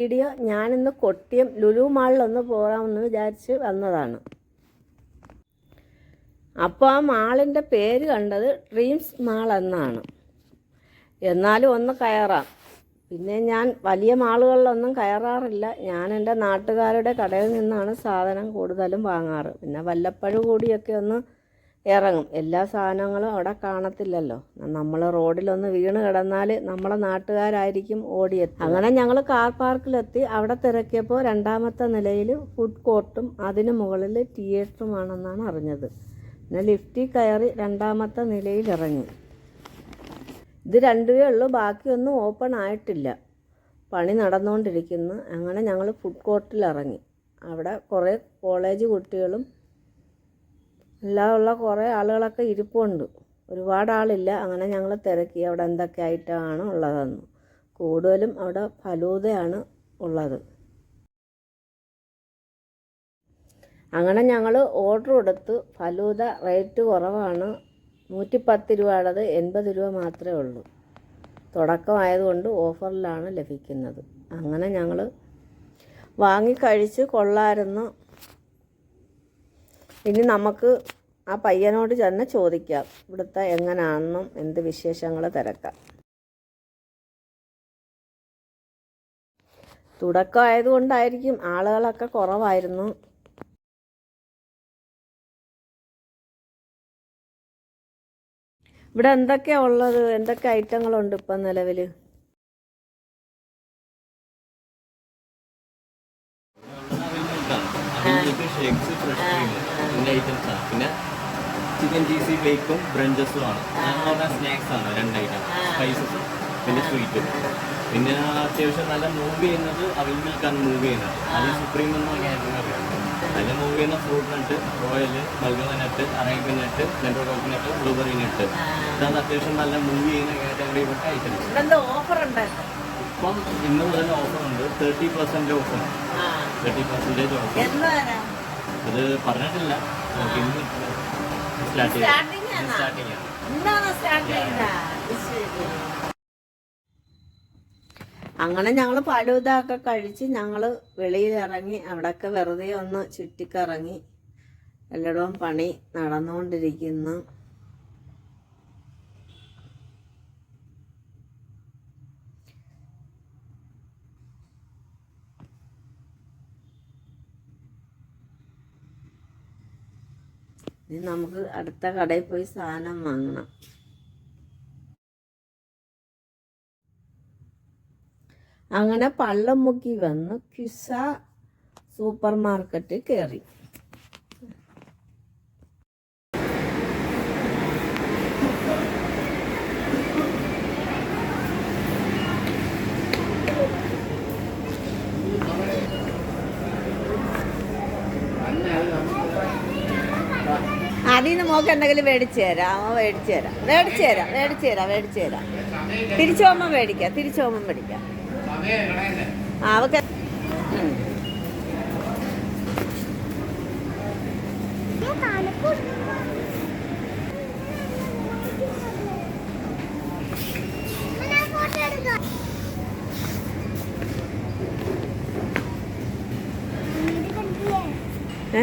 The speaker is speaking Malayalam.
വീഡിയോ ഞാനിന്ന് കൊട്ടിയം ലുലു മാളിലൊന്ന് പോകാമെന്ന് വിചാരിച്ച് വന്നതാണ്. അപ്പോൾ ആ മാളിൻ്റെ പേര് കണ്ടത് ഡ്രീംസ് മാൾ എന്നാണ്. എന്നാലും ഒന്ന് കയറാം. പിന്നെ ഞാൻ വലിയ മാളുകളിലൊന്നും കയറാറില്ല. ഞാൻ എൻ്റെ നാട്ടുകാരുടെ കടയിൽ നിന്നാണ് സാധനം കൂടുതലും വാങ്ങാറ്. പിന്നെ വല്ലപ്പോഴും കൂടിയൊക്കെ ഒന്ന് ഇറങ്ങും. എല്ലാ സാധനങ്ങളും അവിടെ കാണത്തില്ലല്ലോ. നമ്മൾ റോഡിലൊന്ന് വീണ് കിടന്നാൽ നമ്മളെ നാട്ടുകാരായിരിക്കും ഓടിയെത്തും. അങ്ങനെ ഞങ്ങൾ കാർ പാർക്കിലെത്തി. അവിടെ തിരക്കിയപ്പോൾ രണ്ടാമത്തെ നിലയിൽ ഫുഡ് കോർട്ടും അതിന് മുകളിൽ തിയേറ്ററുമാണെന്നാണ് അറിഞ്ഞത്. പിന്നെ ലിഫ്റ്റിൽ കയറി രണ്ടാമത്തെ നിലയിൽ ഇറങ്ങി. ഇത് രണ്ടുമേ ഉള്ളൂ, ബാക്കിയൊന്നും ഓപ്പൺ ആയിട്ടില്ല, പണി നടന്നുകൊണ്ടിരിക്കുന്നു. അങ്ങനെ ഞങ്ങൾ ഫുഡ് കോർട്ടിൽ ഇറങ്ങി. അവിടെ കുറേ കോളേജ് കുട്ടികളും എല്ലാം ഉള്ള കുറേ ആളുകളൊക്കെ ഇരിപ്പുണ്ട്. ഒരുപാട് ആളില്ല. അങ്ങനെ ഞങ്ങൾ തിരക്കി അവിടെ എന്തൊക്കെ ഐറ്റമാണ് ഉള്ളതെന്ന്. കൂടുതലും അവിടെ ഫലൂദയാണ് ഉള്ളത്. അങ്ങനെ ഞങ്ങൾ ഓർഡർ കൊടുത്ത്. ഫലൂദ റേറ്റ് കുറവാണ്. 110 രൂപയുള്ളത് 80 രൂപ മാത്രമേ ഉള്ളൂ. തുടക്കമായതുകൊണ്ട് ഓഫറിലാണ് ലഭിക്കുന്നത്. അങ്ങനെ ഞങ്ങൾ വാങ്ങിക്കഴിച്ച് കൊള്ളായിരുന്നു. ഇനി നമുക്ക് ആ പയ്യനോട് തന്നെ ചോദിക്കാം ഇവിടുത്തെ എങ്ങനെയാണെന്നും എന്ത് വിശേഷങ്ങൾ തിരക്കാം. തുടക്കമായതുകൊണ്ടായിരിക്കും ആളുകളൊക്കെ കുറവായിരുന്നു. ഇവിടെ എന്തൊക്കെയാണ് ഉള്ളത്, എന്തൊക്കെ ഐറ്റങ്ങളുണ്ട് ഇപ്പം നിലവിൽ? പിന്നെ ചിക്കൻ ചീസി ബേക്കും ബ്രഞ്ചസും ആണ്. സ്നാക്സ് ആണ് 2 ഐറ്റം, സ്പൈസസും പിന്നെ സ്വീറ്റും. പിന്നെ അത്യാവശ്യം നല്ല മൂവ് ചെയ്യുന്നത് അവിൽ മിൽക്കാണ് മൂവ് ചെയ്യുന്നത്. അതിൽ സുപ്രീം എന്ന് പറഞ്ഞാൽ അറിയാം. അതിൽ മൂവ് ചെയ്യുന്ന ഫ്രൂട്ട് നട്ട്, റോയൽ, മൽഗോവ നട്ട്, അറേബ്യൻ നട്ട്, നെൻഡോ കോക്കനട്ട്, ബ്ലൂബെറി നട്ട്, ഇതാണ് അത്യാവശ്യം നല്ല മൂവ് ചെയ്യുന്ന കാറ്റഗറിയിൽപ്പെട്ട ഐറ്റംസ്. ഇപ്പം ഇന്ന് മുതൽ ഓഫറുണ്ട്. 30% ഓഫർ, 30% ഓഫർ. അത് പറഞ്ഞിട്ടില്ല. ഇന്ന് സ്റ്റാർട്ടിങ് അങ്ങനെ ഞങ്ങൾ ഫലൂദയൊക്കെ കഴിച്ച് ഞങ്ങൾ വെളിയിലിറങ്ങി. അവിടെയൊക്കെ വെറുതെ ഒന്ന് ചുറ്റിക്കറങ്ങി. എല്ലായിടവും പണി നടന്നുകൊണ്ടിരിക്കുന്നു. ഇനി നമുക്ക് അടുത്ത കടയിൽ പോയി സാധനം വാങ്ങണം. അങ്ങനെ പള്ളം മുക്കി വന്ന് ക്വിസ സൂപ്പർ മാർക്കറ്റിൽ കയറി. അതിൽ നിന്ന് മോക്ക് എന്തെങ്കിലും മേടിച്ചു തരാം. മേടിച്ചു തരാം. തിരിച്ചു പോകുമ്പോൾ മേടിക്കാം. അവക്ക് ഏ